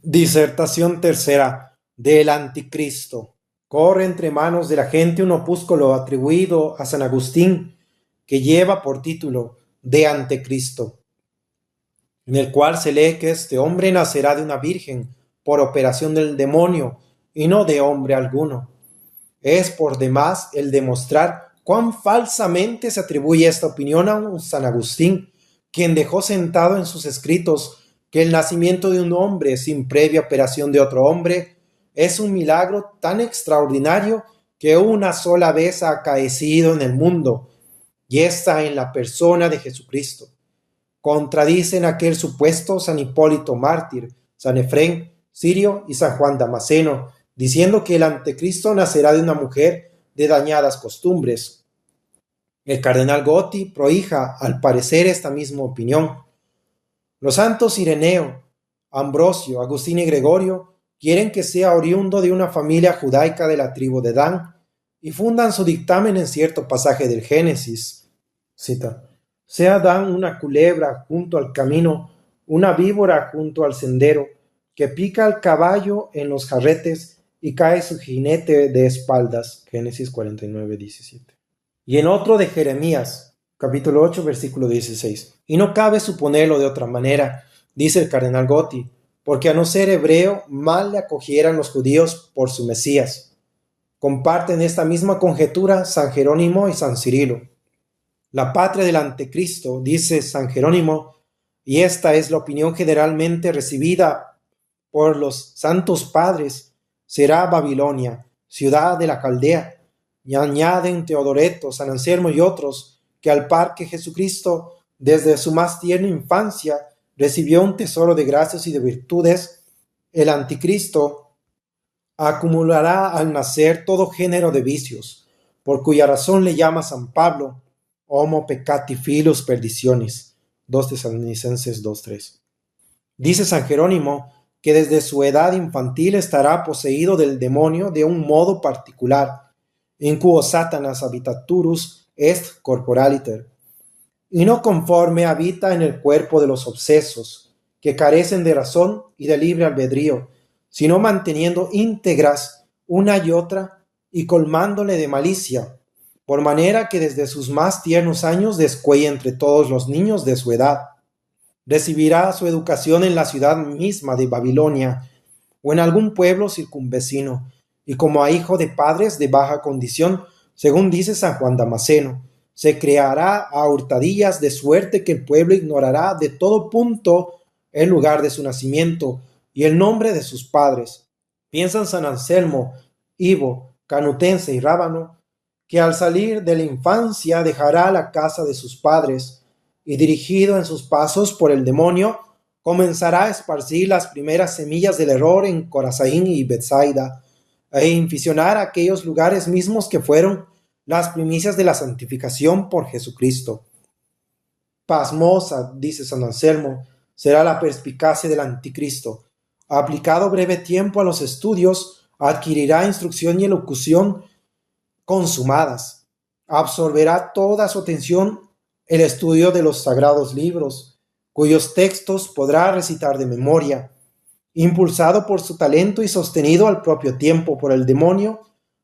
Disertación tercera del Anticristo. Corre entre manos de la gente un opúsculo atribuido a San Agustín que lleva por título De Anticristo, en el cual se lee que este hombre nacerá de una virgen por operación del demonio y no de hombre alguno. Es por demás el demostrar cuán falsamente se atribuye esta opinión a un San Agustín, quien dejó sentado en sus escritos que el nacimiento de un hombre sin previa operación de otro hombre es un milagro tan extraordinario que una sola vez ha acaecido en el mundo, y está en la persona de Jesucristo. Contradicen aquel supuesto San Hipólito mártir, San Efrén Sirio y San Juan Damasceno, diciendo que el anticristo nacerá de una mujer de dañadas costumbres. El cardenal Gotti prohija, al parecer, esta misma opinión. Los santos Ireneo, Ambrosio, Agustín y Gregorio quieren que sea oriundo de una familia judaica de la tribu de Dan y fundan su dictamen en cierto pasaje del Génesis. Cita: sea Dan una culebra junto al camino, una víbora junto al sendero, que pica al caballo en los jarretes y cae su jinete de espaldas. Génesis 49:17. Y en otro de Jeremías, capítulo 8, versículo 16. Y no cabe suponerlo de otra manera, dice el cardenal Gotti, porque a no ser hebreo, mal le acogieran los judíos por su Mesías. Comparten esta misma conjetura San Jerónimo y San Cirilo. La patria del anticristo, dice San Jerónimo, y esta es la opinión generalmente recibida por los santos padres, será Babilonia, ciudad de la Caldea. Y añaden Teodoreto, San Anselmo y otros, que al par que Jesucristo, desde su más tierna infancia, recibió un tesoro de gracias y de virtudes, el anticristo acumulará al nacer todo género de vicios, por cuya razón le llama San Pablo homo peccati filius perditionis. 2 Tesalonicenses 2:3. Dice San Jerónimo que desde su edad infantil estará poseído del demonio de un modo particular, in quo Satanas habitaturus est corporaliter, y no conforme habita en el cuerpo de los obsesos, que carecen de razón y de libre albedrío, sino manteniendo íntegras una y otra y colmándole de malicia, por manera que desde sus más tiernos años descuella entre todos los niños de su edad. Recibirá su educación en la ciudad misma de Babilonia o en algún pueblo circunvecino, y como a hijo de padres de baja condición, según dice San Juan Damasceno, se creará a hurtadillas de suerte que el pueblo ignorará de todo punto el lugar de su nacimiento y el nombre de sus padres. Piensan San Anselmo, Ivo, Canutense y Rábano, que al salir de la infancia dejará la casa de sus padres y, dirigido en sus pasos por el demonio, comenzará a esparcir las primeras semillas del error en Corazaín y Betsaida, e inficionar aquellos lugares mismos que fueron las primicias de la santificación por Jesucristo. Pasmosa, dice San Anselmo, será la perspicacia del anticristo. Aplicado breve tiempo a los estudios, adquirirá instrucción y elocución consumadas. Absorberá toda su atención el estudio de los sagrados libros, cuyos textos podrá recitar de memoria. Impulsado por su talento y sostenido al propio tiempo por el demonio,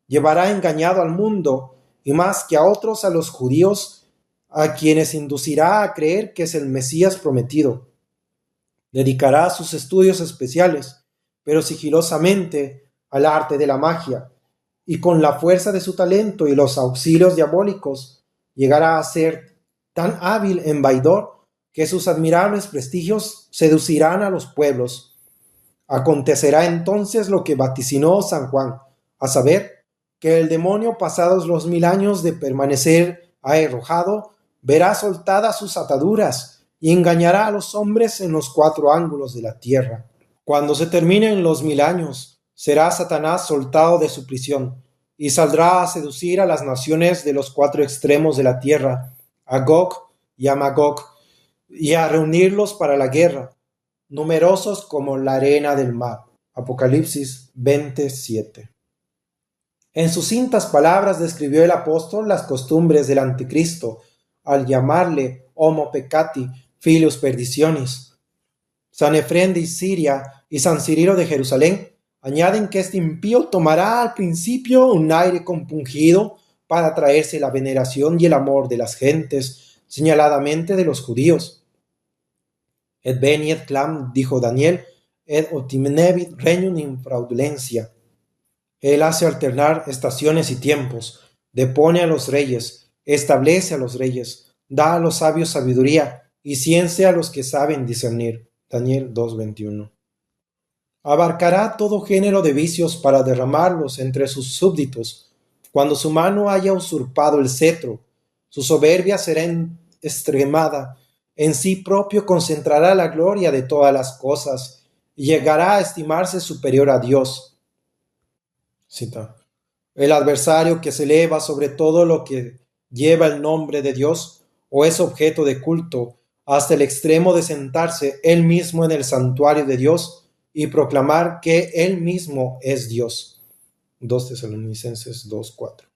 llevará engañado al mundo, y más que a otros a los judíos, a quienes inducirá a creer que es el Mesías prometido. Dedicará sus estudios especiales, pero sigilosamente, al arte de la magia, y con la fuerza de su talento y los auxilios diabólicos, llegará a ser tan hábil en vaidor que sus admirables prestigios seducirán a los pueblos. Acontecerá entonces lo que vaticinó San Juan, a saber, que el demonio, pasados los 1000 años de permanecer arrojado, verá soltadas sus ataduras y engañará a los hombres en los 4 ángulos de la tierra. Cuando se terminen los 1000 años, será Satanás soltado de su prisión y saldrá a seducir a las naciones de los 4 extremos de la tierra, a Gog y a Magog, y a reunirlos para la guerra, numerosos como la arena del mar. Apocalipsis 20:7. En sucintas palabras describió el apóstol las costumbres del anticristo, al llamarle homo peccati filius perditionis. San Efrén de Siria y San Cirilo de Jerusalén añaden que este impío tomará al principio un aire compungido para atraerse la veneración y el amor de las gentes, señaladamente de los judíos. Et veni et clam, dijo Daniel, et obtinebit regnum in fraudulencia. Él hace alternar estaciones y tiempos, depone a los reyes, establece a los reyes, da a los sabios sabiduría y ciencia a los que saben discernir. Daniel 2:21. Abarcará todo género de vicios para derramarlos entre sus súbditos. Cuando su mano haya usurpado el cetro, su soberbia será extremada, en sí propio concentrará la gloria de todas las cosas y llegará a estimarse superior a Dios. Cita. El adversario que se eleva sobre todo lo que lleva el nombre de Dios o es objeto de culto, hasta el extremo de sentarse él mismo en el santuario de Dios y proclamar que él mismo es Dios. 2 Tesalonicenses 2:4.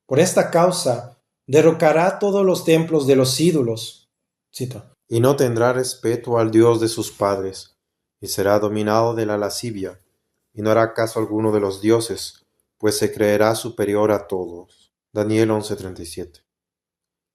Por esta causa derrocará todos los templos de los ídolos. Cita. Y no tendrá respeto al Dios de sus padres, y será dominado de la lascivia, y no hará caso alguno de los dioses, pues se creerá superior a todos. Daniel 11:37.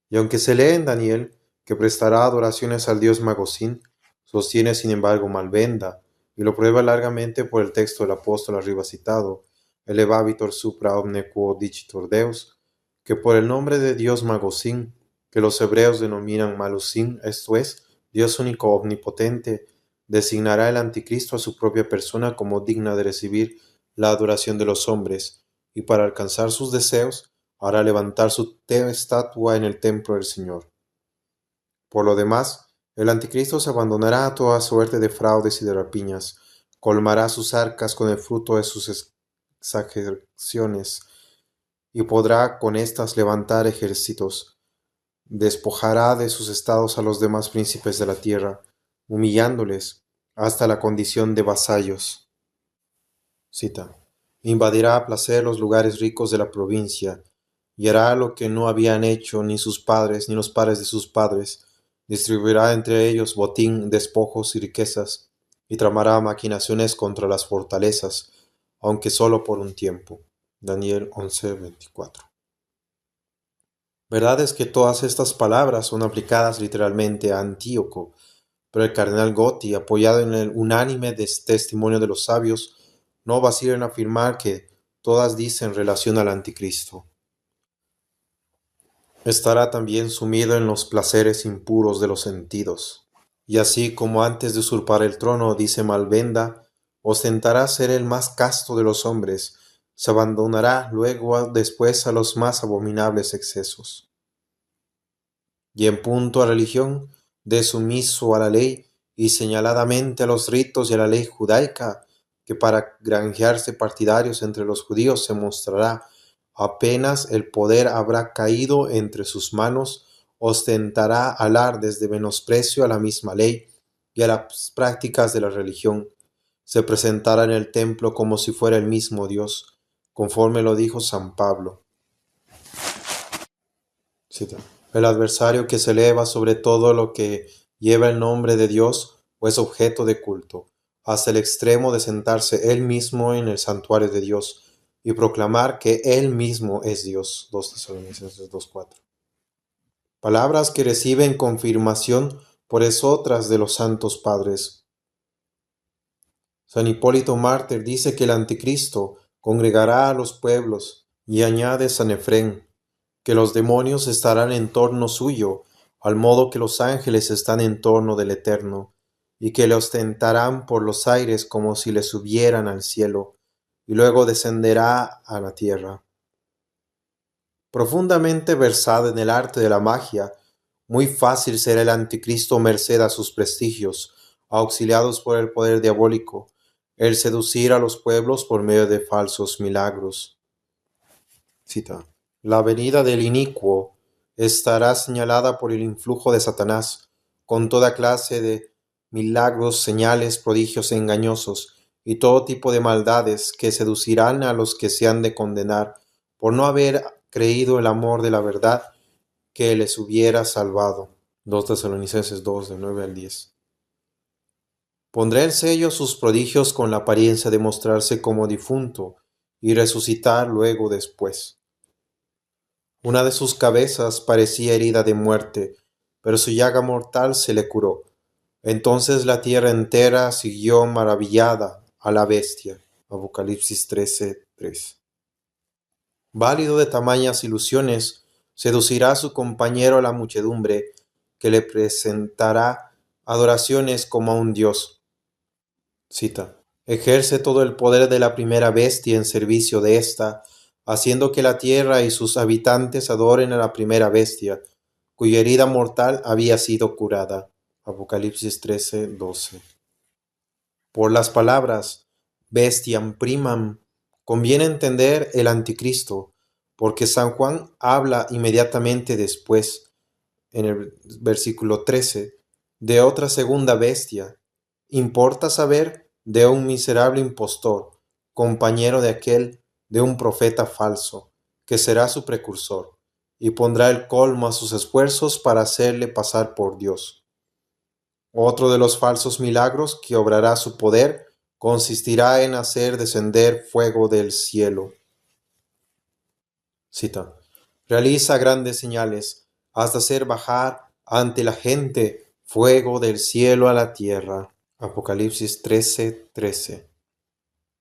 Y aunque se lee en Daniel que prestará adoraciones al dios Magosín, sostiene sin embargo Malvenda, y lo prueba largamente por el texto del apóstol arriba citado, elevabitor supra omne quo dicitur Deus, que por el nombre de dios Magosín, que los hebreos denominan Malusín, esto es, Dios único omnipotente, designará el anticristo a su propia persona como digna de recibir la adoración de los hombres, y para alcanzar sus deseos, hará levantar su estatua en el templo del Señor. Por lo demás, el anticristo se abandonará a toda suerte de fraudes y de rapiñas, colmará sus arcas con el fruto de sus exageraciones, y podrá con éstas levantar ejércitos. Despojará de sus estados a los demás príncipes de la tierra, humillándoles hasta la condición de vasallos. Cita. Invadirá a placer los lugares ricos de la provincia, y hará lo que no habían hecho ni sus padres ni los padres de sus padres. Distribuirá entre ellos botín, despojos y riquezas, y tramará maquinaciones contra las fortalezas, aunque solo por un tiempo. Daniel 11:24. Verdad es que todas estas palabras son aplicadas literalmente a Antíoco, pero el cardenal Gotti, apoyado en el unánime testimonio de los sabios, no vacila en afirmar que todas dicen relación al anticristo. Estará también sumido en los placeres impuros de los sentidos, y así como antes de usurpar el trono, dice Malvenda, ostentará ser el más casto de los hombres, se abandonará luego después a los más abominables excesos. Y en punto a religión, de sumiso a la ley y señaladamente a los ritos y a la ley judaica, que para granjearse partidarios entre los judíos se mostrará, apenas el poder habrá caído entre sus manos, ostentará alardes de menosprecio a la misma ley y a las prácticas de la religión. Se presentará en el templo como si fuera el mismo Dios, conforme lo dijo San Pablo. Cita. El adversario que se eleva sobre todo lo que lleva el nombre de Dios o es objeto de culto, hasta el extremo de sentarse él mismo en el santuario de Dios y proclamar que él mismo es Dios. 2 Tesalonicenses 2:4. Palabras que reciben confirmación por esotras de los santos padres. San Hipólito Mártir dice que el anticristo congregará a los pueblos, y añade San Efrén que los demonios estarán en torno suyo, al modo que los ángeles están en torno del Eterno, y que le ostentarán por los aires como si le subieran al cielo, y luego descenderá a la tierra. Profundamente versado en el arte de la magia, muy fácil será el anticristo merced a sus prestigios, auxiliados por el poder diabólico, el seducir a los pueblos por medio de falsos milagros. Cita. La venida del inicuo estará señalada por el influjo de Satanás, con toda clase de milagros, señales, prodigios engañosos y todo tipo de maldades que seducirán a los que se han de condenar por no haber creído el amor de la verdad que les hubiera salvado. 2 Tesalonicenses 2, de 9 al 10. Pondrá en sello sus prodigios con la apariencia de mostrarse como difunto y resucitar luego después. Una de sus cabezas parecía herida de muerte, pero su llaga mortal se le curó. Entonces la tierra entera siguió maravillada a la bestia. Apocalipsis 13:3. Válido de tamañas ilusiones, seducirá a su compañero a la muchedumbre, que le presentará adoraciones como a un dios. Cita. Ejerce todo el poder de la primera bestia en servicio de ésta, haciendo que la tierra y sus habitantes adoren a la primera bestia, cuya herida mortal había sido curada. Apocalipsis 13:12. Por las palabras bestiam primam conviene entender el anticristo, porque San Juan habla inmediatamente después, en el versículo 13, de otra segunda bestia. Importa saber de un miserable impostor, compañero de un profeta falso, que será su precursor, y pondrá el colmo a sus esfuerzos para hacerle pasar por Dios. Otro de los falsos milagros que obrará su poder consistirá en hacer descender fuego del cielo. Cita. Realiza grandes señales hasta hacer bajar ante la gente fuego del cielo a la tierra. Apocalipsis 13:13.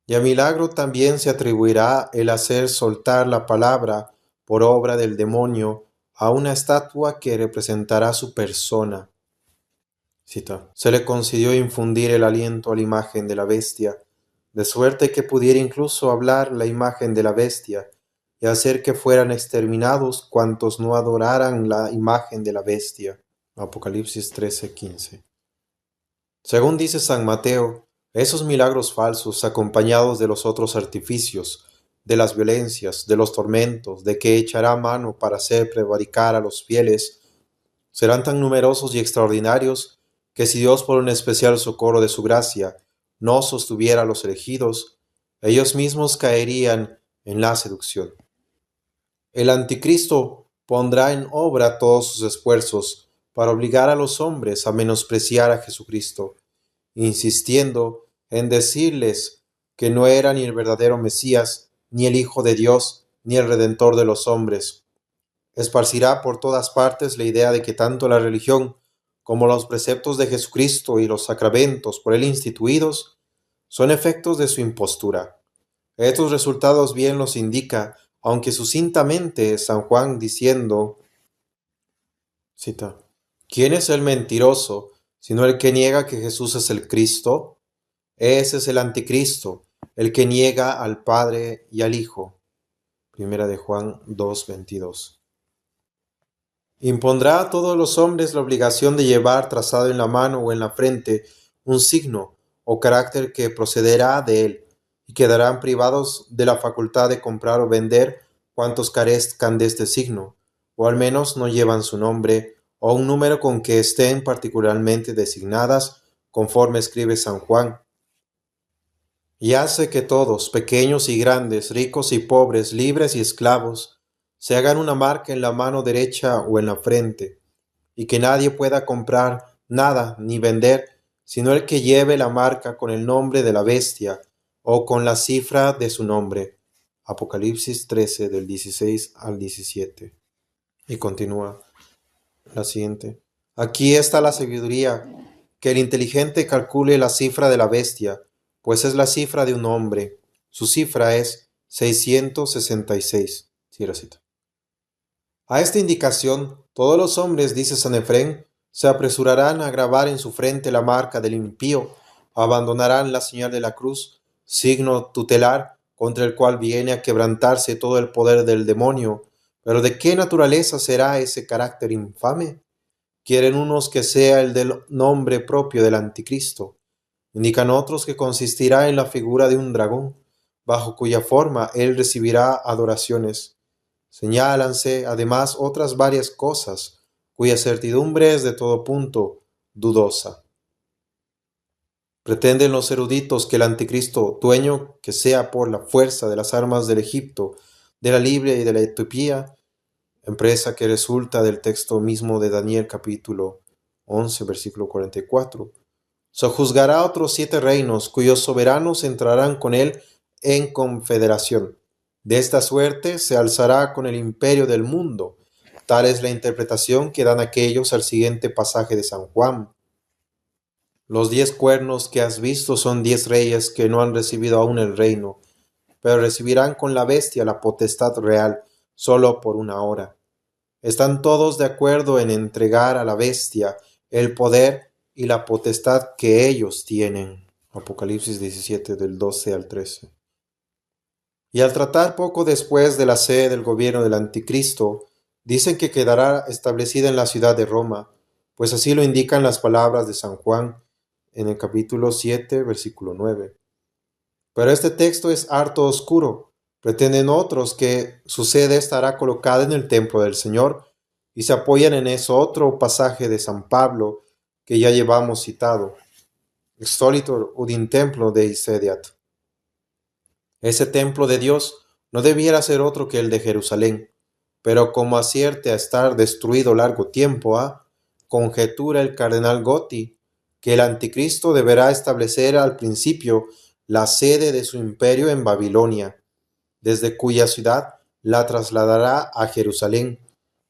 Y a milagro también se atribuirá el hacer soltar la palabra por obra del demonio a una estatua que representará su persona. Cita. Se le concedió infundir el aliento a la imagen de la bestia, de suerte que pudiera incluso hablar la imagen de la bestia, y hacer que fueran exterminados cuantos no adoraran la imagen de la bestia. Apocalipsis 13:15. Según dice San Mateo, esos milagros falsos, acompañados de los otros artificios, de las violencias, de los tormentos, de que echará mano para hacer prevaricar a los fieles, serán tan numerosos y extraordinarios que si Dios por un especial socorro de su gracia no sostuviera a los elegidos, ellos mismos caerían en la seducción. El anticristo pondrá en obra todos sus esfuerzos para obligar a los hombres a menospreciar a Jesucristo, insistiendo en decirles que no era ni el verdadero Mesías, ni el Hijo de Dios, ni el Redentor de los hombres. Esparcirá por todas partes la idea de que tanto la religión como los preceptos de Jesucristo y los sacramentos por él instituidos son efectos de su impostura. Estos resultados bien los indica, aunque sucintamente, San Juan diciendo, cita, ¿quién es el mentiroso, sino el que niega que Jesús es el Cristo? Ese es el anticristo, el que niega al Padre y al Hijo. Primera de Juan 2:22. Impondrá a todos los hombres la obligación de llevar trazado en la mano o en la frente un signo o carácter que procederá de él, y quedarán privados de la facultad de comprar o vender cuantos carezcan de este signo, o al menos no llevan su nombre o un número con que estén particularmente designadas, conforme escribe San Juan. Y hace que todos, pequeños y grandes, ricos y pobres, libres y esclavos, se hagan una marca en la mano derecha o en la frente, y que nadie pueda comprar nada ni vender, sino el que lleve la marca con el nombre de la bestia o con la cifra de su nombre. Apocalipsis 13 del 16 al 17. Y continúa la siguiente. Aquí está la sabiduría, que el inteligente calcule la cifra de la bestia, pues es la cifra de un hombre. Su cifra es 666. Cierra cita. A esta indicación, todos los hombres, dice San Efrén, se apresurarán a grabar en su frente la marca del impío, abandonarán la señal de la cruz, signo tutelar contra el cual viene a quebrantarse todo el poder del demonio. Pero ¿de qué naturaleza será ese carácter infame? Quieren unos que sea el del nombre propio del anticristo. Indican otros que consistirá en la figura de un dragón, bajo cuya forma él recibirá adoraciones. Señálanse además otras varias cosas, cuya certidumbre es de todo punto dudosa. Pretenden los eruditos que el anticristo, dueño que sea por la fuerza de las armas del Egipto, de la Libia y de la Etiopía, empresa que resulta del texto mismo de Daniel capítulo 11, versículo 44, Sojuzgará otros 7 reinos, cuyos soberanos entrarán con él en confederación. De esta suerte se alzará con el imperio del mundo. Tal es la interpretación que dan aquellos al siguiente pasaje de San Juan. Los 10 cuernos que has visto son 10 reyes que no han recibido aún el reino, pero recibirán con la bestia la potestad real solo por una hora. Están todos de acuerdo en entregar a la bestia el poder y la potestad que ellos tienen. Apocalipsis 17 del 12 al 13. Y al tratar poco después de la sede del gobierno del anticristo, dicen que quedará establecida en la ciudad de Roma, pues así lo indican las palabras de San Juan en el capítulo 7, versículo 9. Pero este texto es harto oscuro. Pretenden otros que su sede estará colocada en el templo del Señor y se apoyan en eso otro pasaje de San Pablo que ya llevamos citado. Extolitor ud in templo Dei sediat. Ese templo de Dios no debiera ser otro que el de Jerusalén, pero como acierte a estar destruido largo tiempo, conjetura el cardenal Gotti que el anticristo deberá establecer al principio la sede de su imperio en Babilonia, desde cuya ciudad la trasladará a Jerusalén,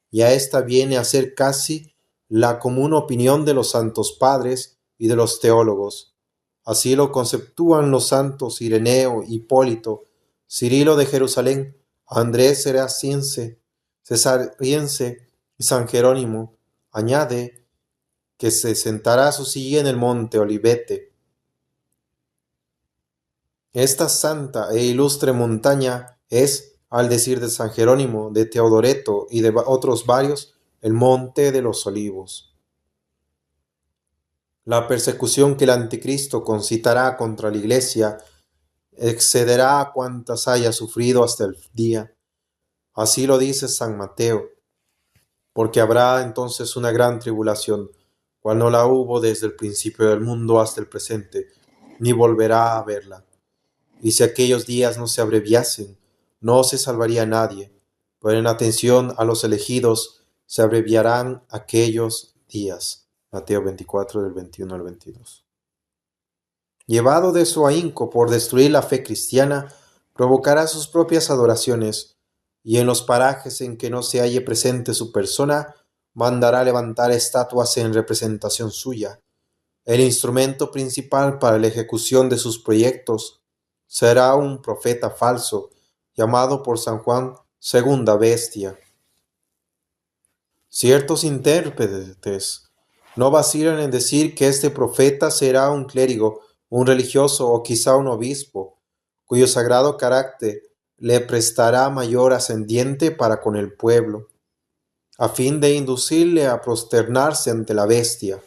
y a esta viene a ser casi la común opinión de los santos padres y de los teólogos. Así lo conceptúan los santos Ireneo, Hipólito, Cirilo de Jerusalén, Andrés Seraciense, Cesariense y San Jerónimo. Añade que se sentará a su silla en el monte Olivete. Esta santa e ilustre montaña es, al decir de San Jerónimo, de Teodoreto y de otros varios, el monte de los olivos. La persecución que el anticristo concitará contra la iglesia excederá a cuantas haya sufrido hasta el día. Así lo dice San Mateo, porque habrá entonces una gran tribulación, cual no la hubo desde el principio del mundo hasta el presente, ni volverá a haberla. Y si aquellos días no se abreviasen, no se salvaría nadie, pero en atención a los elegidos se abreviarán aquellos días. Mateo 24 del 21 al 22. Llevado de su ahínco por destruir la fe cristiana, provocará sus propias adoraciones, y en los parajes en que no se halle presente su persona, mandará levantar estatuas en representación suya. El instrumento principal para la ejecución de sus proyectos será un profeta falso, llamado por San Juan segunda bestia. Ciertos intérpretes no vacilan en decir que este profeta será un clérigo, un religioso o quizá un obispo, cuyo sagrado carácter le prestará mayor ascendiente para con el pueblo, a fin de inducirle a prosternarse ante la bestia.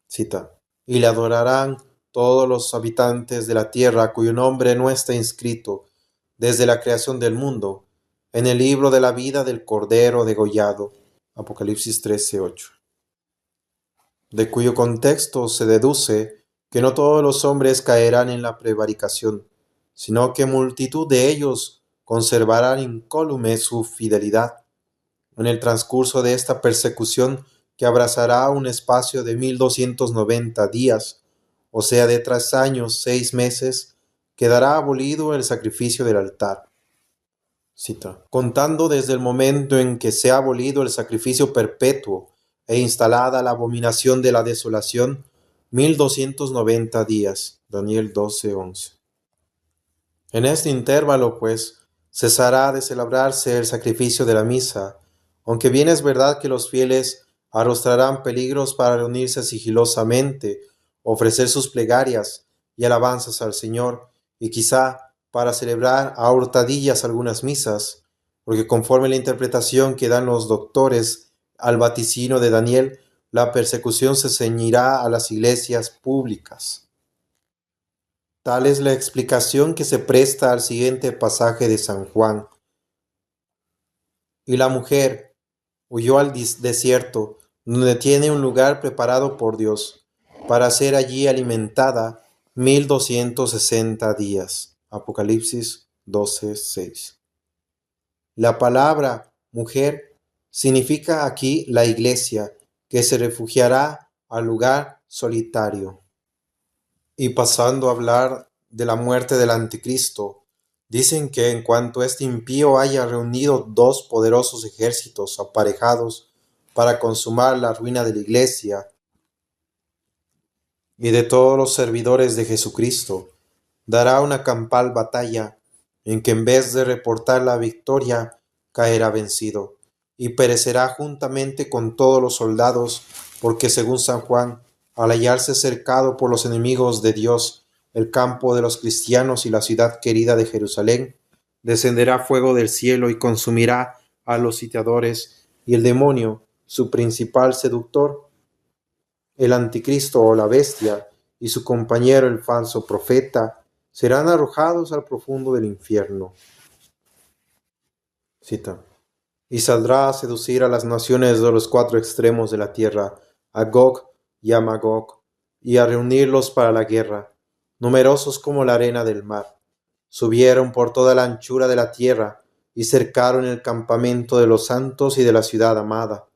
Cita. Y le adorarán todos los habitantes de la tierra cuyo nombre no está inscrito desde la creación del mundo en el libro de la vida del Cordero degollado. Apocalipsis 13:8. De cuyo contexto se deduce que no todos los hombres caerán en la prevaricación, sino que multitud de ellos conservarán incólume su fidelidad. En el transcurso de esta persecución, que abrazará un espacio de 1290 días, o sea de 3 años, 6 meses, quedará abolido el sacrificio del altar. Cita. Contando desde el momento en que se ha abolido el sacrificio perpetuo e instalada la abominación de la desolación, 1290 días. Daniel 12:11. En este intervalo, pues, cesará de celebrarse el sacrificio de la misa, aunque bien es verdad que los fieles arrostrarán peligros para reunirse sigilosamente, ofrecer sus plegarias y alabanzas al Señor, y quizá para celebrar a hurtadillas algunas misas, porque conforme la interpretación que dan los doctores al vaticino de Daniel, la persecución se ceñirá a las iglesias públicas. Tal es la explicación que se presta al siguiente pasaje de San Juan. Y la mujer huyó al desierto, donde tiene un lugar preparado por Dios, para ser allí alimentada 1260 días. Apocalipsis 12:6. La palabra mujer significa aquí la iglesia, que se refugiará al lugar solitario. Y pasando a hablar de la muerte del anticristo, dicen que en cuanto este impío haya reunido dos poderosos ejércitos aparejados para consumar la ruina de la iglesia y de todos los servidores de Jesucristo, dará una campal batalla en que en vez de reportar la victoria, caerá vencido y perecerá juntamente con todos los soldados, porque según San Juan, al hallarse cercado por los enemigos de Dios, el campo de los cristianos y la ciudad querida de Jerusalén, descenderá fuego del cielo y consumirá a los sitiadores, y el demonio, su principal seductor, el anticristo o la bestia, y su compañero el falso profeta, serán arrojados al profundo del infierno. Cita. Y saldrá a seducir a las naciones de los cuatro extremos de la tierra, a Gog y a Magog, y a reunirlos para la guerra, numerosos como la arena del mar. Subieron por toda la anchura de la tierra, y cercaron el campamento de los santos y de la ciudad amada.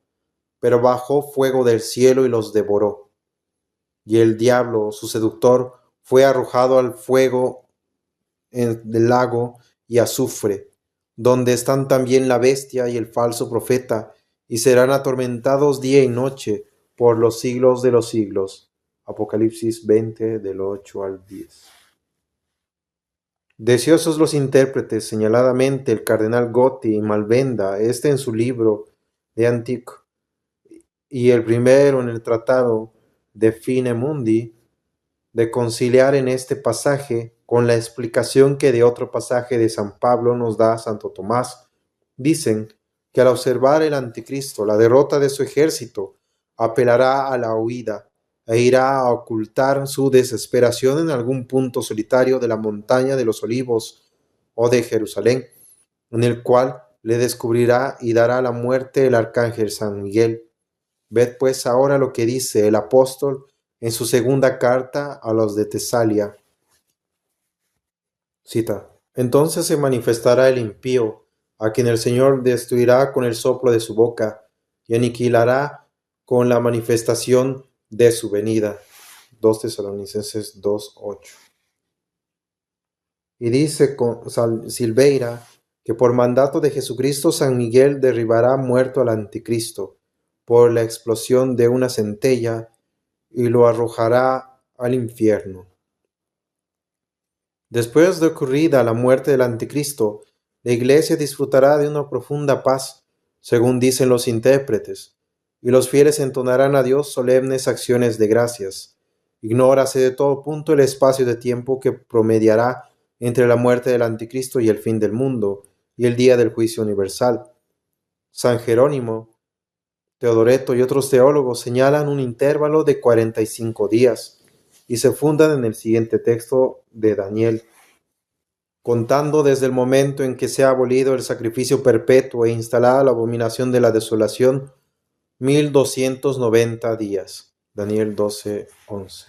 Pero bajó fuego del cielo y los devoró. Y el diablo, su seductor, fue arrojado al fuego del lago y azufre, donde están también la bestia y el falso profeta, y serán atormentados día y noche por los siglos de los siglos. Apocalipsis 20, del 8 al 10. Deseosos los intérpretes, señaladamente el cardenal Gotti y Malvenda, en su libro de Antico, y el primero en el tratado de Fine Mundi, de conciliar en este pasaje con la explicación que de otro pasaje de San Pablo nos da Santo Tomás. Dicen que al observar el anticristo la derrota de su ejército, apelará a la huida e irá a ocultar su desesperación en algún punto solitario de la montaña de los Olivos o de Jerusalén, en el cual le descubrirá y dará la muerte el arcángel San Miguel. Ved pues ahora lo que dice el apóstol en su segunda carta a los de Tesalia. Cita. Entonces se manifestará el impío, a quien el Señor destruirá con el soplo de su boca, y aniquilará con la manifestación de su venida. 2 Tesalonicenses 2:8. Y dice con Silveira que por mandato de Jesucristo San Miguel derribará muerto al anticristo por la explosión de una centella y lo arrojará al infierno. Después de ocurrida la muerte del anticristo, la iglesia disfrutará de una profunda paz, según dicen los intérpretes, y los fieles entonarán a Dios solemnes acciones de gracias. Ignórase de todo punto el espacio de tiempo que promediará entre la muerte del anticristo y el fin del mundo, y el día del juicio universal. San Jerónimo, Teodoreto y otros teólogos señalan un intervalo de 45 días y se fundan en el siguiente texto de Daniel. Contando desde el momento en que se ha abolido el sacrificio perpetuo e instalada la abominación de la desolación, 1290 días. Daniel 12:11.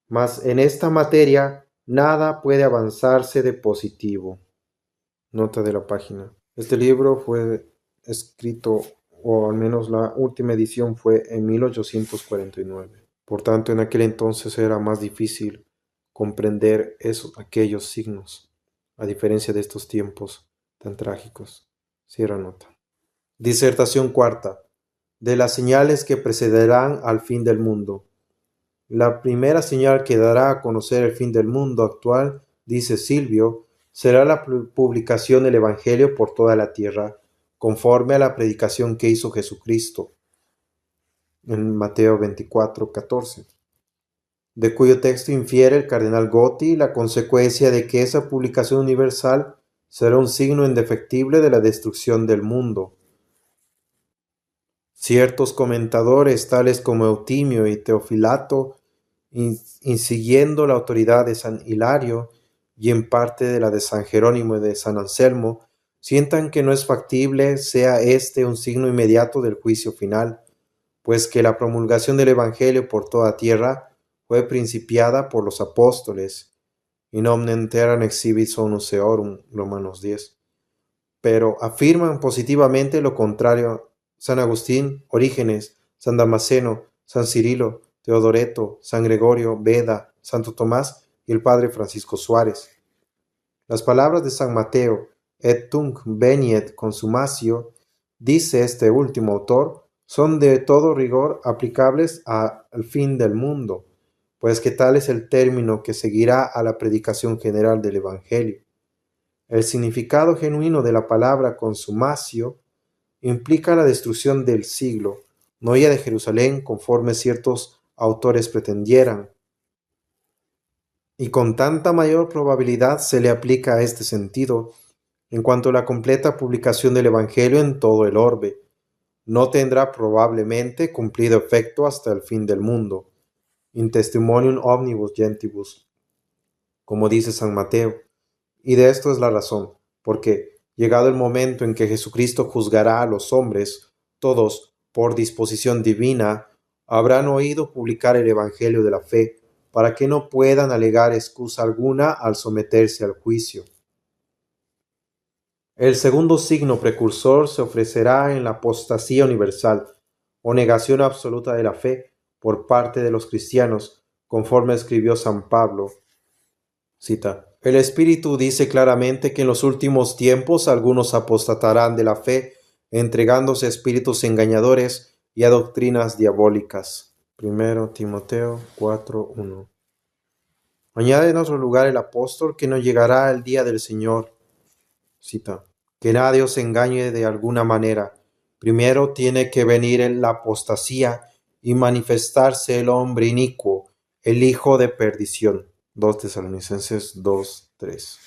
Mas en esta materia nada puede avanzarse de positivo. Nota de la página. Este libro fue escrito, o al menos la última edición fue en 1849. Por tanto, en aquel entonces era más difícil comprender aquellos signos, a diferencia de estos tiempos tan trágicos. Cierra nota. Disertación cuarta. De las señales que precederán al fin del mundo. La primera señal que dará a conocer el fin del mundo actual, dice Silvio, será la publicación del Evangelio por toda la tierra, conforme a la predicación que hizo Jesucristo en Mateo 24:14, de cuyo texto infiere el cardenal Gotti la consecuencia de que esa publicación universal será un signo indefectible de la destrucción del mundo. Ciertos comentadores, tales como Eutimio y Teofilato, siguiendo la autoridad de San Hilario y en parte de la de San Jerónimo y de San Anselmo, sientan que no es factible sea este un signo inmediato del juicio final, pues que la promulgación del Evangelio por toda tierra fue principiada por los apóstoles, in omnem terram exhibit sonus eorum, Romanos 10. Pero afirman positivamente lo contrario San Agustín, Orígenes, San Damasceno, San Cirilo, Teodoreto, San Gregorio, Beda, Santo Tomás y el Padre Francisco Suárez. Las palabras de San Mateo, et tunc veniet consumatio, dice este último autor, son de todo rigor aplicables al fin del mundo, pues que tal es el término que seguirá a la predicación general del Evangelio. El significado genuino de la palabra consumatio implica la destrucción del siglo, no ya de Jerusalén conforme ciertos autores pretendieran, y con tanta mayor probabilidad se le aplica a este sentido en cuanto a la completa publicación del Evangelio en todo el orbe. No tendrá probablemente cumplido efecto hasta el fin del mundo, in testimonium omnibus gentibus, como dice San Mateo. Y de esto es la razón, porque, llegado el momento en que Jesucristo juzgará a los hombres, todos, por disposición divina, habrán oído publicar el Evangelio de la fe, para que no puedan alegar excusa alguna al someterse al juicio. El segundo signo precursor se ofrecerá en la apostasía universal, o negación absoluta de la fe por parte de los cristianos, conforme escribió San Pablo. Cita: el Espíritu dice claramente que en los últimos tiempos algunos apostatarán de la fe, entregándose a espíritus engañadores y a doctrinas diabólicas. 1 Timoteo 4:1. Añade en otro lugar el apóstol que no llegará el día del Señor. Cita: que nadie os engañe de alguna manera. Primero tiene que venir la apostasía y manifestarse el hombre inicuo, el hijo de perdición. 2 Tesalonicenses 2:3.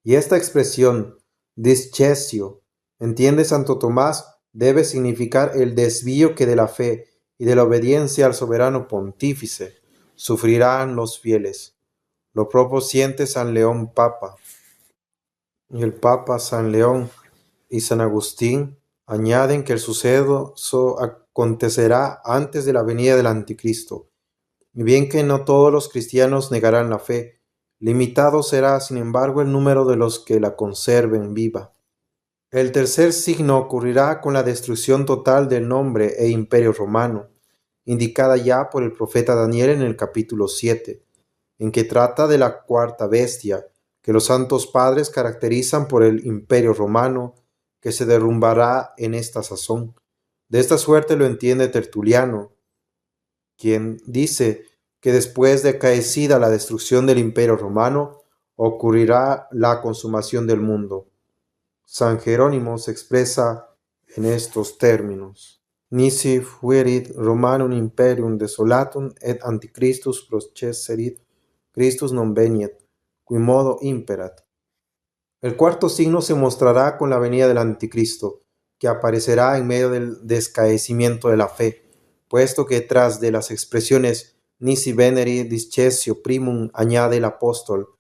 Y esta expresión, discesio, entiende Santo Tomás, debe significar el desvío que de la fe y de la obediencia al soberano pontífice sufrirán los fieles. Lo propio siente San León Papa. Y el Papa San León y San Agustín añaden que el suceso acontecerá antes de la venida del Anticristo. Y bien que no todos los cristianos negarán la fe, limitado será, sin embargo, el número de los que la conserven viva. El tercer signo ocurrirá con la destrucción total del nombre e imperio romano, indicada ya por el profeta Daniel en el capítulo 7, en que trata de la cuarta bestia, que los santos padres caracterizan por el imperio romano, que se derrumbará en esta sazón. De esta suerte lo entiende Tertuliano, quien dice que después de acaecida la destrucción del imperio romano, ocurrirá la consumación del mundo. San Jerónimo se expresa en estos términos: nisi fuerit Romanum imperium desolatum et antichristus processerit, Christus non veniet, qui modo imperat. El cuarto signo se mostrará con la venida del Anticristo, que aparecerá en medio del descaecimiento de la fe, puesto que tras de las expresiones nisi veneri discesio primum añade el apóstol,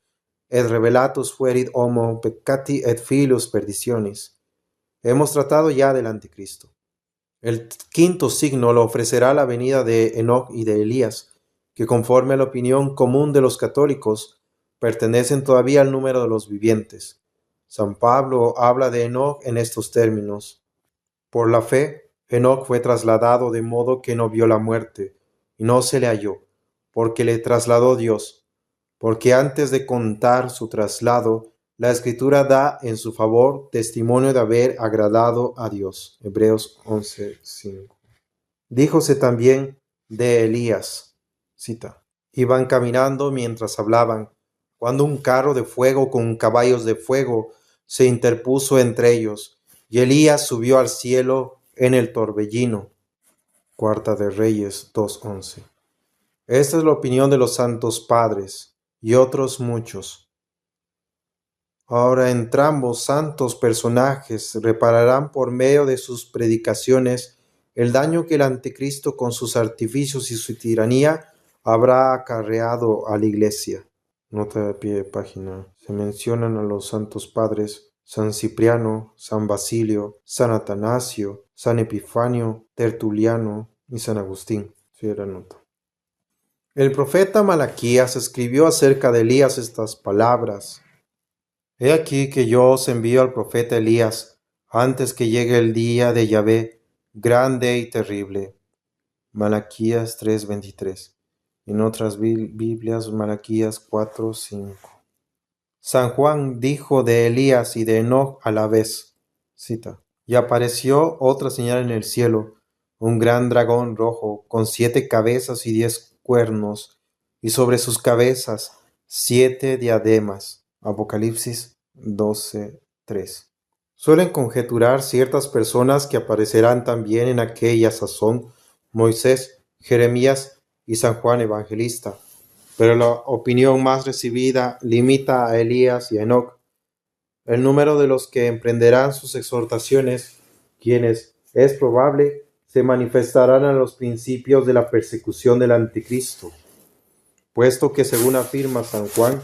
et revelatus fuerit homo peccati et filus perditionis. Hemos tratado ya del Anticristo. El quinto signo lo ofrecerá la venida de Enoc y de Elías, que conforme a la opinión común de los católicos, pertenecen todavía al número de los vivientes. San Pablo habla de Enoc en estos términos: por la fe, Enoc fue trasladado de modo que no vio la muerte, y no se le halló, porque le trasladó Dios, porque antes de contar su traslado, la Escritura da en su favor testimonio de haber agradado a Dios. Hebreos 11:5. Díjose también de Elías, cita: iban caminando mientras hablaban, cuando un carro de fuego con caballos de fuego se interpuso entre ellos, y Elías subió al cielo en el torbellino. Cuarta de Reyes 2:11. Esta es la opinión de los santos padres y otros muchos. Ahora entrambos santos personajes repararán por medio de sus predicaciones el daño que el Anticristo con sus artificios y su tiranía habrá acarreado a la Iglesia. Nota de pie de página. Se mencionan a los santos padres San Cipriano, San Basilio, San Atanasio, San Epifanio, Tertuliano y San Agustín. Sí, era nota. El profeta Malaquías escribió acerca de Elías estas palabras: he aquí que yo os envío al profeta Elías antes que llegue el día de Yahvé, grande y terrible. Malaquías 3:23. En otras Biblias, Malaquías 4:5. San Juan dijo de Elías y de Enoc a la vez. Cita. Y apareció otra señal en el cielo, un gran dragón rojo, con 7 cabezas y 10 cuernos, y sobre sus cabezas 7 diademas. Apocalipsis 12:3. Suelen conjeturar ciertas personas que aparecerán también en aquella sazón: Moisés, Jeremías y San Juan Evangelista. Pero la opinión más recibida limita a Elías y a Enoc. El número de los que emprenderán sus exhortaciones, quienes, es probable, se manifestarán a los principios de la persecución del anticristo, puesto que, según afirma San Juan,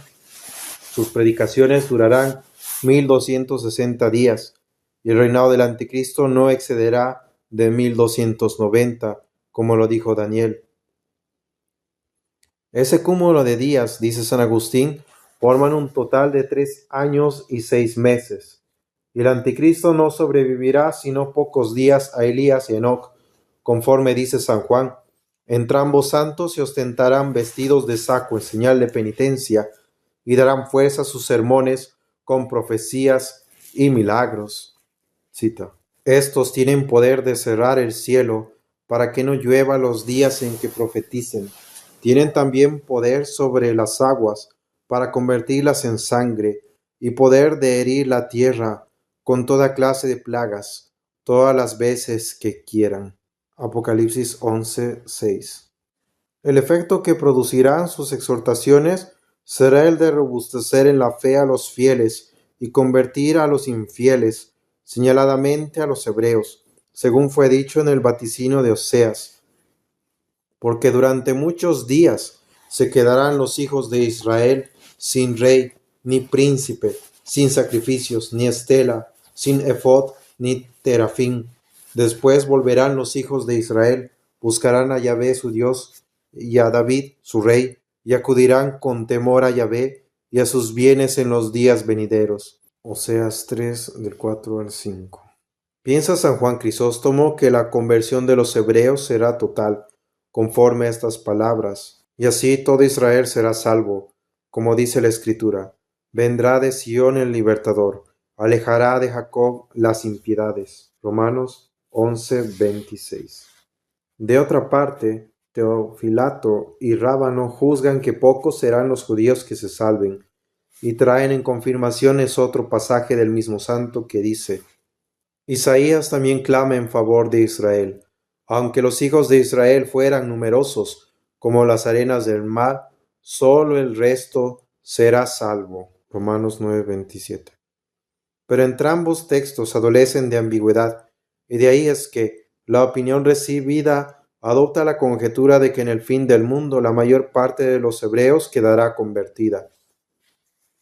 sus predicaciones durarán 1260 días, y el reinado del anticristo no excederá de 1290, como lo dijo Daniel. Ese cúmulo de días, dice San Agustín, forman un total de 3 años y 6 meses. Y el anticristo no sobrevivirá sino pocos días a Elías y Enoc, conforme dice San Juan. Entrambos santos se ostentarán vestidos de saco en señal de penitencia, y darán fuerza a sus sermones con profecías y milagros. Cita. Estos tienen poder de cerrar el cielo para que no llueva los días en que profeticen. Tienen también poder sobre las aguas para convertirlas en sangre, y poder de herir la tierra con toda clase de plagas, todas las veces que quieran. Apocalipsis 11:6. El efecto que producirán sus exhortaciones será el de robustecer en la fe a los fieles y convertir a los infieles, señaladamente a los hebreos, según fue dicho en el vaticinio de Oseas. Porque durante muchos días se quedarán los hijos de Israel sin rey ni príncipe, sin sacrificios ni estela, sin efod ni terafín. Después volverán los hijos de Israel, buscarán a Yahvé su Dios y a David su rey, y acudirán con temor a Yahvé y a sus bienes en los días venideros. Oseas 3, del 4 al 5. Piensa San Juan Crisóstomo que la conversión de los hebreos será total, conforme a estas palabras, y así todo Israel será salvo, como dice la Escritura: vendrá de Sión el libertador, alejará de Jacob las impiedades. Romanos 11:26. De otra parte, Teofilato y Rábano juzgan que pocos serán los judíos que se salven, y traen en confirmaciones otro pasaje del mismo santo que dice: Isaías también clama en favor de Israel. Aunque los hijos de Israel fueran numerosos como las arenas del mar, solo el resto será salvo. Romanos 9:27. Pero entrambos textos adolecen de ambigüedad, y de ahí es que la opinión recibida adopta la conjetura de que en el fin del mundo la mayor parte de los hebreos quedará convertida.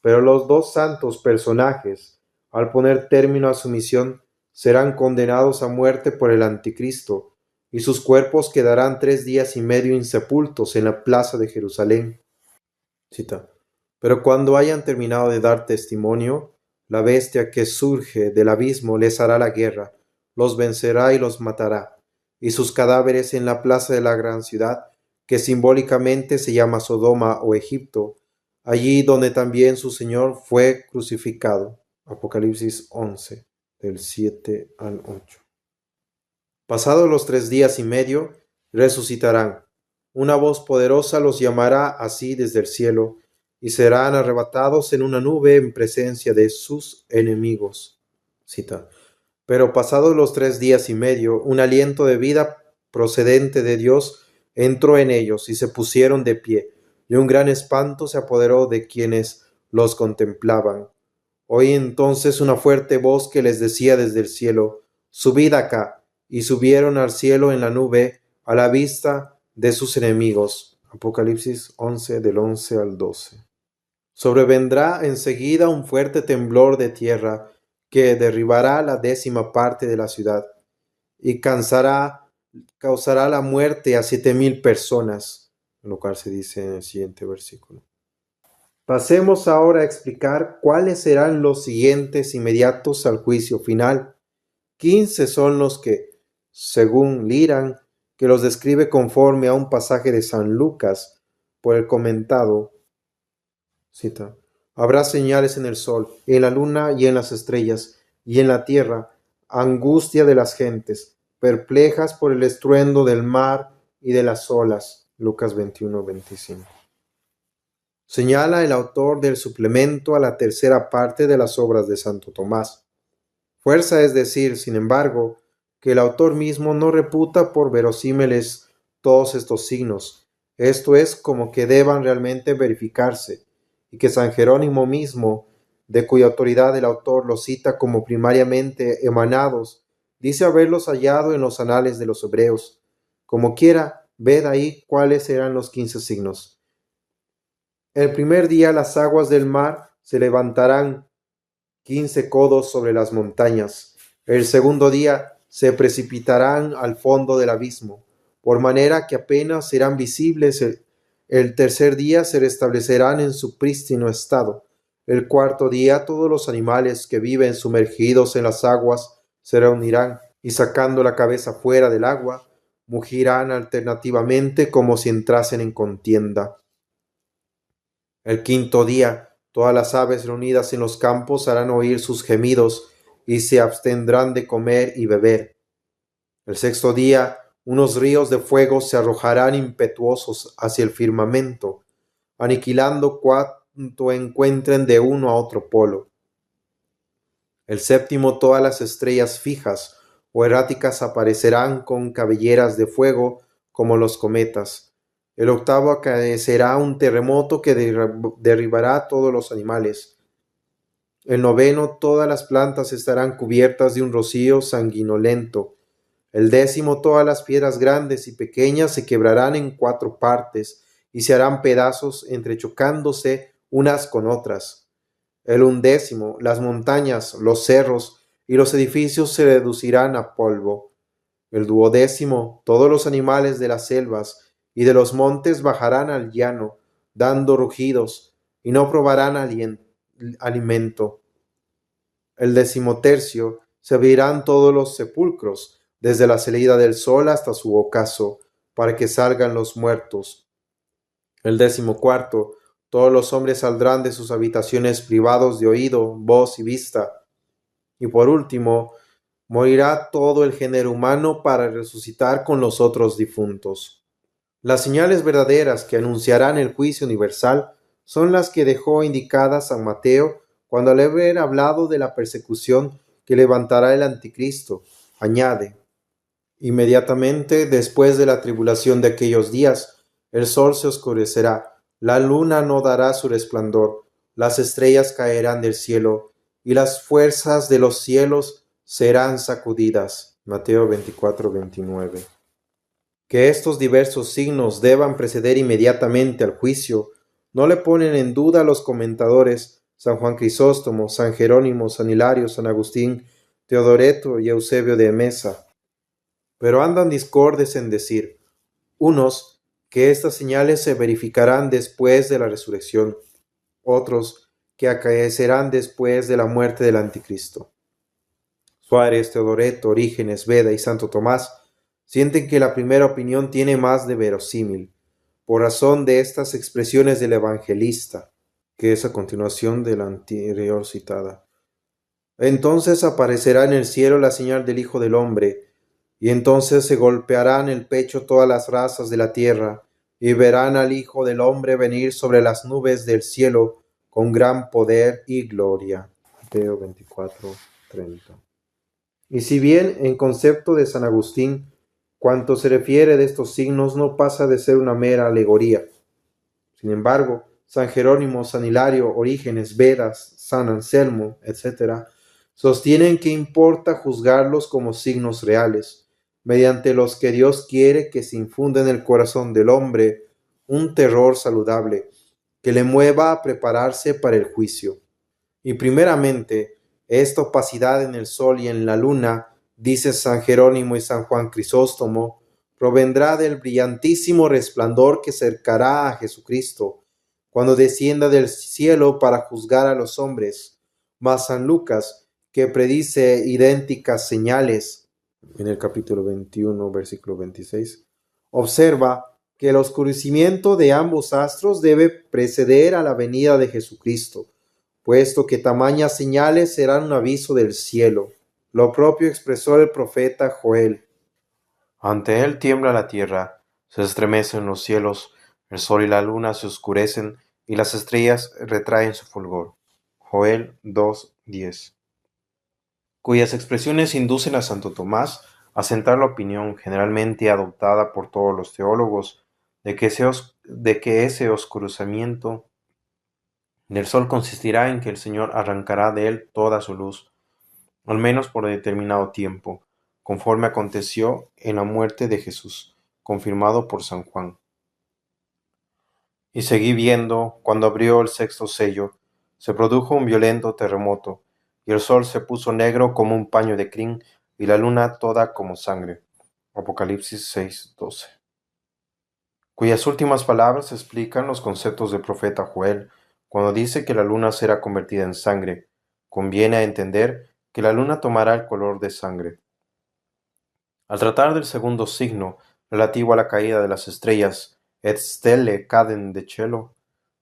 Pero los dos santos personajes, al poner término a su misión, serán condenados a muerte por el anticristo, y sus cuerpos quedarán 3 días y medio insepultos en la plaza de Jerusalén. Cita. Pero cuando hayan terminado de dar testimonio, la bestia que surge del abismo les hará la guerra, los vencerá y los matará, y sus cadáveres en la plaza de la gran ciudad, que simbólicamente se llama Sodoma o Egipto, allí donde también su Señor fue crucificado. Apocalipsis 11, del 7 al 8. Pasados los 3 días y medio, resucitarán. Una voz poderosa los llamará así desde el cielo, y serán arrebatados en una nube en presencia de sus enemigos. Cita. Pero pasados los 3 días y medio, un aliento de vida procedente de Dios entró en ellos, y se pusieron de pie, y un gran espanto se apoderó de quienes los contemplaban. Oí entonces una fuerte voz que les decía desde el cielo: subid acá. Y subieron al cielo en la nube, a la vista de sus enemigos. Apocalipsis 11, del 11 al 12. Sobrevendrá enseguida un fuerte temblor de tierra, que derribará la 10ª parte de la ciudad, y causará la muerte a 7,000 personas, lo cual se dice en el siguiente versículo. Pasemos ahora a explicar cuáles serán los siguientes inmediatos al juicio final. 15 son los que, según Liran que los describe conforme a un pasaje de San Lucas por el comentado. Cita: Habrá señales en el sol, en la luna y en las estrellas, y en la tierra, angustia de las gentes, perplejas por el estruendo del mar y de las olas. Lucas 21-25. Señala el autor del suplemento a la tercera parte de las obras de Santo Tomás. Fuerza es decir, sin embargo, que el autor mismo no reputa por verosímiles todos estos signos, esto es, como que deban realmente verificarse, y que San Jerónimo mismo, de cuya autoridad el autor los cita como primariamente emanados, dice haberlos hallado en los anales de los hebreos. Como quiera, ved ahí cuáles eran los 15 signos. El primer día las aguas del mar se levantarán 15 codos sobre las montañas. El segundo día se precipitarán al fondo del abismo, por manera que apenas serán visibles. El tercer día se restablecerán en su prístino estado. El cuarto día todos los animales que viven sumergidos en las aguas se reunirán y, sacando la cabeza fuera del agua, mugirán alternativamente como si entrasen en contienda. El quinto día todas las aves reunidas en los campos harán oír sus gemidos y se abstendrán de comer y beber. El sexto día unos ríos de fuego se arrojarán impetuosos hacia el firmamento, aniquilando cuanto encuentren de uno a otro polo. El séptimo todas las estrellas fijas o erráticas aparecerán con cabelleras de fuego como los cometas. El octavo acaecerá un terremoto que derribará a todos los animales. El noveno todas las plantas estarán cubiertas de un rocío sanguinolento. El décimo todas las piedras grandes y pequeñas se quebrarán en 4 partes y se harán pedazos entrechocándose unas con otras. El undécimo las montañas, los cerros y los edificios se reducirán a polvo. El duodécimo todos los animales de las selvas y de los montes bajarán al llano, dando rugidos, y no probarán alimento. El 13º se abrirán todos los sepulcros, desde la salida del sol hasta su ocaso, para que salgan los muertos. El 14º todos los hombres saldrán de sus habitaciones privados de oído, voz y vista. Y por último, morirá todo el género humano para resucitar con los otros difuntos. Las señales verdaderas que anunciarán el juicio universal son las que dejó indicadas San Mateo cuando al haber hablado de la persecución que levantará el anticristo. Añade: inmediatamente después de la tribulación de aquellos días, el sol se oscurecerá, la luna no dará su resplandor, las estrellas caerán del cielo, y las fuerzas de los cielos serán sacudidas. Mateo 24-29. Que estos diversos signos deban preceder inmediatamente al juicio, no le ponen en duda los comentadores San Juan Crisóstomo, San Jerónimo, San Hilario, San Agustín, Teodoreto y Eusebio de Emesa. Pero andan discordes en decir, unos, que estas señales se verificarán después de la resurrección, otros, que acaecerán después de la muerte del anticristo. Suárez, Teodoreto, Orígenes, Beda y Santo Tomás sienten que la primera opinión tiene más de verosímil, por razón de estas expresiones del evangelista, que es a continuación de la anterior citada. Entonces aparecerá en el cielo la señal del Hijo del Hombre, y entonces se golpearán el pecho todas las razas de la tierra, y verán al Hijo del Hombre venir sobre las nubes del cielo con gran poder y gloria. Mateo 24:30. Y si bien en concepto de San Agustín, cuanto se refiere de estos signos no pasa de ser una mera alegoría. Sin embargo, San Jerónimo, San Hilario, Orígenes, Bedas, San Anselmo, etc., sostienen que importa juzgarlos como signos reales, mediante los que Dios quiere que se infunda en el corazón del hombre un terror saludable, que le mueva a prepararse para el juicio. Y primeramente, esta opacidad en el sol y en la luna, dice San Jerónimo y San Juan Crisóstomo, provendrá del brillantísimo resplandor que cercará a Jesucristo, cuando descienda del cielo para juzgar a los hombres. Mas San Lucas, que predice idénticas señales, en el capítulo 21, versículo 26, Observa que el oscurecimiento de ambos astros debe preceder a la venida de Jesucristo, puesto que tamañas señales serán un aviso del cielo. Lo propio expresó el profeta Joel. Ante él tiembla la tierra, se estremecen los cielos, el sol y la luna se oscurecen y las estrellas retraen su fulgor. Joel 2:10. Cuyas expresiones inducen a Santo Tomás a sentar la opinión generalmente adoptada por todos los teólogos de que ese oscurecimiento del sol consistirá en que el Señor arrancará de él toda su luz, al menos por determinado tiempo, conforme aconteció en la muerte de Jesús, confirmado por San Juan. Y seguí viendo, cuando abrió el sexto sello, se produjo un violento terremoto, y el sol se puso negro como un paño de crin, y la luna toda como sangre. Apocalipsis 6:12. Cuyas últimas palabras explican los conceptos del profeta Joel, cuando dice que la luna será convertida en sangre. Conviene a entender que la luna tomará el color de sangre. Al tratar del segundo signo, relativo a la caída de las estrellas, et stelle cadent de cielo,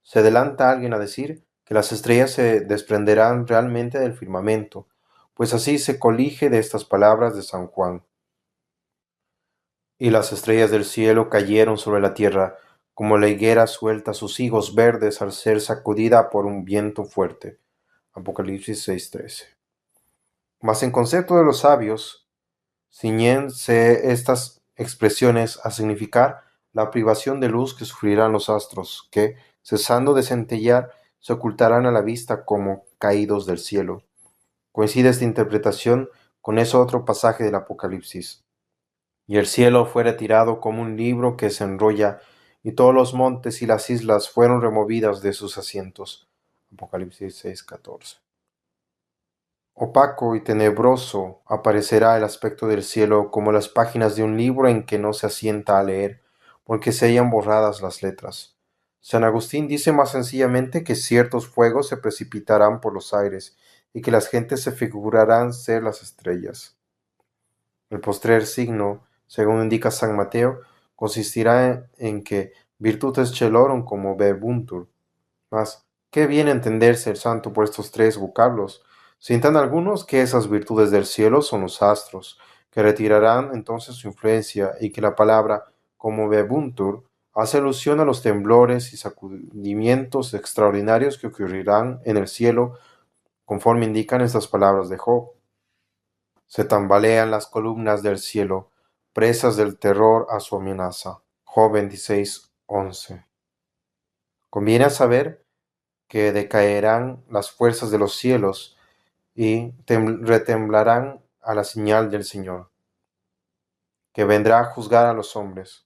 se adelanta alguien a decir que las estrellas se desprenderán realmente del firmamento, pues así se colige de estas palabras de San Juan. Y las estrellas del cielo cayeron sobre la tierra, como la higuera suelta sus higos verdes al ser sacudida por un viento fuerte. Apocalipsis 6:13. Mas en concepto de los sabios, ciñense estas expresiones a significar la privación de luz que sufrirán los astros, que, cesando de centellear, se ocultarán a la vista como caídos del cielo. Coincide esta interpretación con ese otro pasaje del Apocalipsis. Y el cielo fue retirado como un libro que se enrolla, y todos los montes y las islas fueron removidas de sus asientos. Apocalipsis 6:14. Opaco y tenebroso aparecerá el aspecto del cielo como las páginas de un libro en que no se asienta a leer, porque se hayan borradas las letras. San Agustín dice más sencillamente que ciertos fuegos se precipitarán por los aires y que las gentes se figurarán ser las estrellas. El postrer signo, según indica San Mateo, consistirá en que virtutes celorum como verbuntur. Mas, ¿qué viene a entenderse el santo por estos tres vocablos? Sientan algunos que esas virtudes del cielo son los astros, que retirarán entonces su influencia y que la palabra como verbuntur hace alusión a los temblores y sacudimientos extraordinarios que ocurrirán en el cielo, conforme indican estas palabras de Job. Se tambalean las columnas del cielo, presas del terror a su amenaza. Job 26:11. Conviene saber que decaerán las fuerzas de los cielos y retemblarán a la señal del Señor, que vendrá a juzgar a los hombres.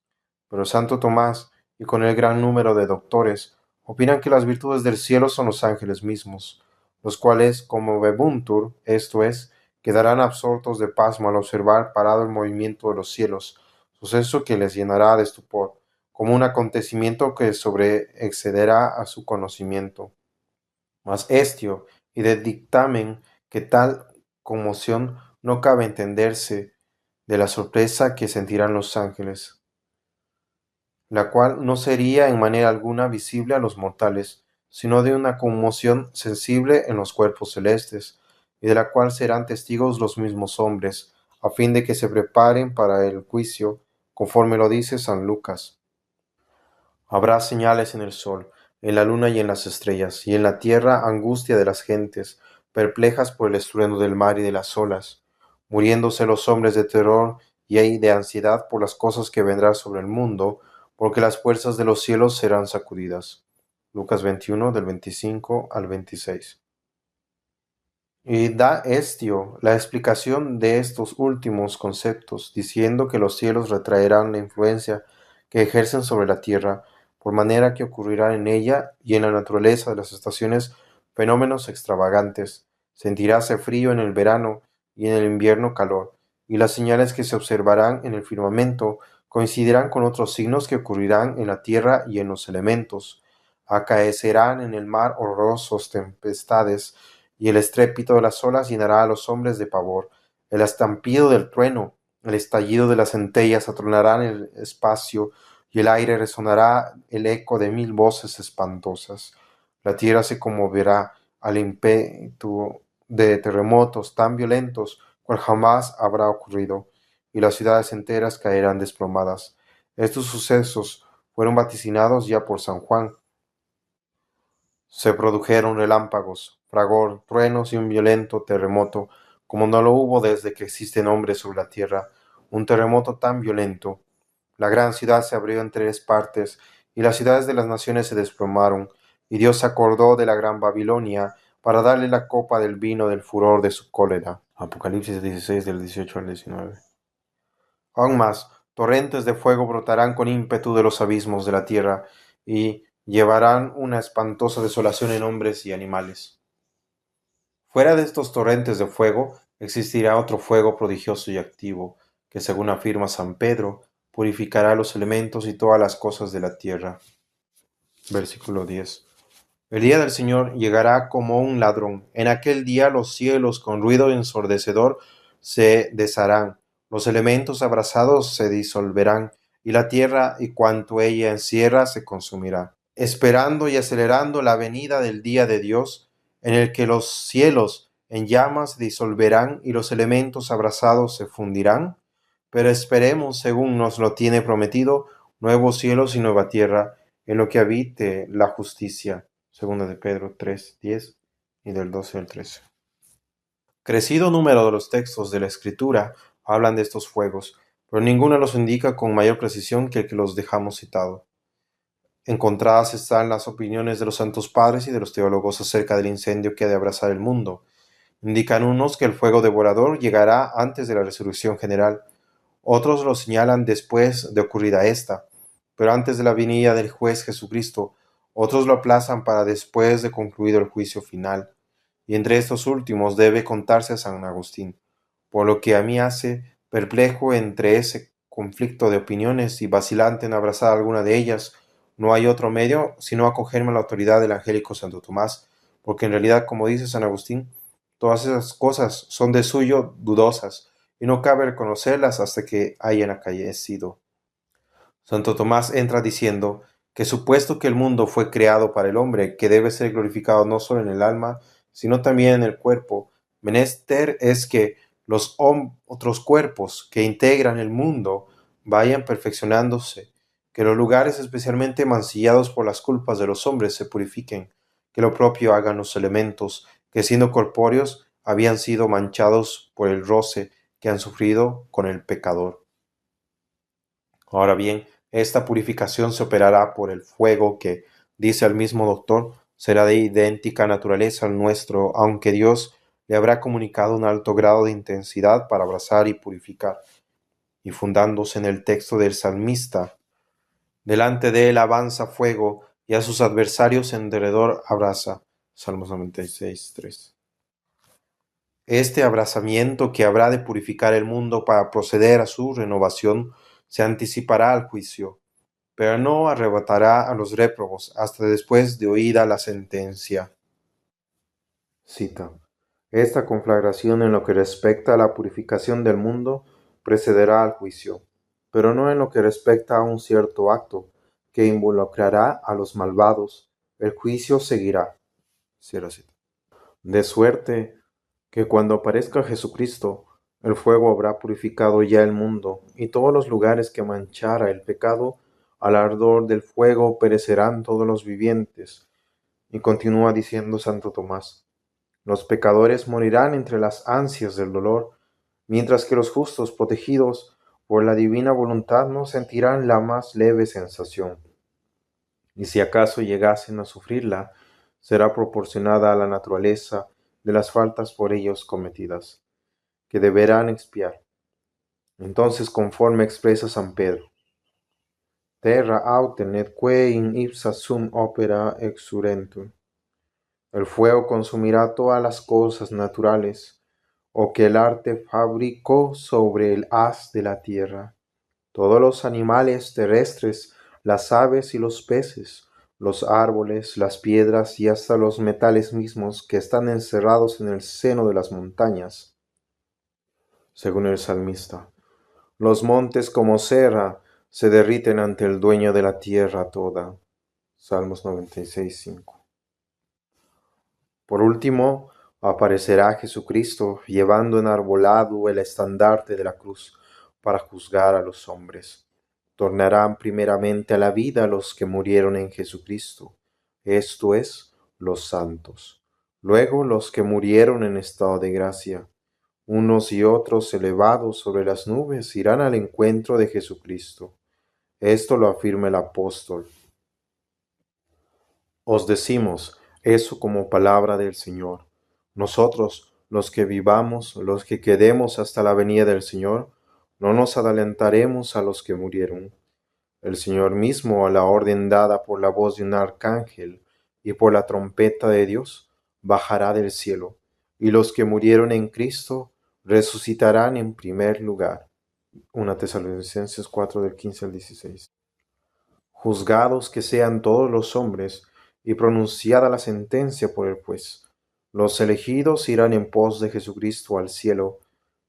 Pero Santo Tomás, y con el gran número de doctores, opinan que las virtudes del cielo son los ángeles mismos, los cuales, como Bebuntur, esto es, quedarán absortos de pasmo al observar parado el movimiento de los cielos, suceso que les llenará de estupor, como un acontecimiento que sobreexcederá a su conocimiento. Mas estio y de dictamen que tal conmoción no cabe entenderse de la sorpresa que sentirán los ángeles, la cual no sería en manera alguna visible a los mortales, sino de una conmoción sensible en los cuerpos celestes, y de la cual serán testigos los mismos hombres, a fin de que se preparen para el juicio, conforme lo dice San Lucas. Habrá señales en el sol, en la luna y en las estrellas, y en la tierra angustia de las gentes, perplejas por el estruendo del mar y de las olas, muriéndose los hombres de terror y de ansiedad por las cosas que vendrán sobre el mundo, porque las fuerzas de los cielos serán sacudidas. Lucas 21, del 25 al 26. Y da Estio la explicación de estos últimos conceptos, diciendo que los cielos retraerán la influencia que ejercen sobre la tierra, por manera que ocurrirán en ella y en la naturaleza de las estaciones fenómenos extravagantes. Sentiráse frío en el verano y en el invierno calor, y las señales que se observarán en el firmamento coincidirán con otros signos que ocurrirán en la tierra y en los elementos. Acaecerán en el mar horrorosas tempestades, y el estrépito de las olas llenará a los hombres de pavor. El estampido del trueno El estallido de las centellas atronará en el espacio y el aire resonará el eco de mil voces espantosas. La tierra se conmoverá al ímpetu de terremotos tan violentos cual jamás habrá ocurrido, y las ciudades enteras caerán desplomadas. Estos sucesos fueron vaticinados ya por San Juan. Se produjeron relámpagos, fragor, truenos y un violento terremoto, como no lo hubo desde que existen hombres sobre la tierra, un terremoto tan violento. La gran ciudad se abrió en tres partes, y las ciudades de las naciones se desplomaron, y Dios se acordó de la gran Babilonia para darle la copa del vino del furor de su cólera. Apocalipsis 16 del 18 al 19. Aún más, torrentes de fuego brotarán con ímpetu de los abismos de la tierra, y llevarán una espantosa desolación en hombres y animales. Fuera de estos torrentes de fuego existirá otro fuego prodigioso y activo, que según afirma San Pedro, purificará los elementos y todas las cosas de la tierra. Versículo 10. El día del Señor llegará como un ladrón. En aquel día los cielos con ruido ensordecedor se desharán, los elementos abrasados se disolverán, y la tierra y cuanto ella encierra se consumirá, esperando y acelerando la venida del día de Dios, en el que los cielos en llamas se disolverán y los elementos abrasados se fundirán. Pero esperemos, según nos lo tiene prometido, nuevos cielos y nueva tierra, en lo que habite la justicia. Segunda de Pedro 3:10 y del 12 al 13. Crecido número de los textos de la Escritura hablan de estos fuegos, pero ninguno los indica con mayor precisión que el que los dejamos citado. Encontradas están las opiniones de los santos padres y de los teólogos acerca del incendio que ha de abrazar el mundo. Indican unos que el fuego devorador llegará antes de la resurrección general, otros lo señalan después de ocurrida esta, pero antes de la venida del juez Jesucristo. Otros lo aplazan para después de concluido el juicio final, y entre estos últimos debe contarse a San Agustín, por lo que a mí hace perplejo entre ese conflicto de opiniones y vacilante en abrazar alguna de ellas. No hay otro medio sino acogerme a la autoridad del angélico Santo Tomás, porque en realidad, como dice San Agustín, todas esas cosas son de suyo dudosas, y no cabe reconocerlas hasta que hayan acaecido. Santo Tomás entra diciendo que supuesto que el mundo fue creado para el hombre, que debe ser glorificado no solo en el alma, sino también en el cuerpo, menester es que los otros cuerpos que integran el mundo vayan perfeccionándose, que los lugares especialmente mancillados por las culpas de los hombres se purifiquen, que lo propio hagan los elementos, que siendo corpóreos habían sido manchados por el roce que han sufrido con el pecador. Ahora bien, esta purificación se operará por el fuego que, dice el mismo doctor, será de idéntica naturaleza al nuestro, aunque Dios le habrá comunicado un alto grado de intensidad para abrazar y purificar. Y fundándose en el texto del salmista, delante de él avanza fuego y a sus adversarios en derredor abraza. Salmos 96:3. Este abrazamiento que habrá de purificar el mundo para proceder a su renovación se anticipará al juicio, pero no arrebatará a los réprobos hasta después de oída la sentencia. Cita. Esta conflagración en lo que respecta a la purificación del mundo precederá al juicio, pero no en lo que respecta a un cierto acto que involucrará a los malvados. El juicio seguirá. Cierra cita. De suerte que cuando aparezca Jesucristo, el fuego habrá purificado ya el mundo, y todos los lugares que manchara el pecado, al ardor del fuego perecerán todos los vivientes. Y continúa diciendo Santo Tomás, los pecadores morirán entre las ansias del dolor, mientras que los justos, protegidos por la divina voluntad, no sentirán la más leve sensación. Y si acaso llegasen a sufrirla, será proporcionada a la naturaleza de las faltas por ellos cometidas, que deberán expiar. Entonces, conforme expresa San Pedro, terra autem et que in ipsa sum opera exurentur. El fuego consumirá todas las cosas naturales, o que el arte fabricó sobre el haz de la tierra. Todos los animales terrestres, las aves y los peces, los árboles, las piedras y hasta los metales mismos que están encerrados en el seno de las montañas. Según el salmista, Los montes como cera se derriten ante el dueño de la tierra toda. Salmos 96:5. Por último, aparecerá Jesucristo llevando enarbolado el estandarte de la cruz para juzgar a los hombres. Tornarán primeramente a la vida los que murieron en Jesucristo, esto es, los santos. Luego los que murieron en estado de gracia. Unos y otros elevados sobre las nubes irán al encuentro de Jesucristo. Esto lo afirma el apóstol. Os decimos eso como palabra del Señor. Nosotros, los que vivamos, los que quedemos hasta la venida del Señor, no nos adelantaremos a los que murieron. El Señor mismo, a la orden dada por la voz de un arcángel y por la trompeta de Dios, bajará del cielo, y los que murieron en Cristo resucitarán en primer lugar. 1 Tesalonicenses 4 del 15 al 16. Juzgados que sean todos los hombres, y pronunciada la sentencia por el juez. Los elegidos irán en pos de Jesucristo al cielo,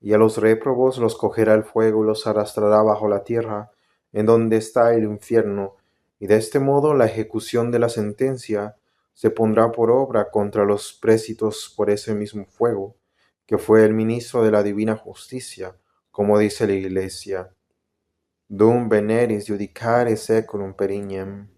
y a los réprobos los cogerá el fuego y los arrastrará bajo la tierra, en donde está el infierno, y de este modo la ejecución de la sentencia se pondrá por obra contra los présitos por ese mismo fuego, que fue el ministro de la divina justicia, como dice la Iglesia. Dum veneris judicare seculum perignem.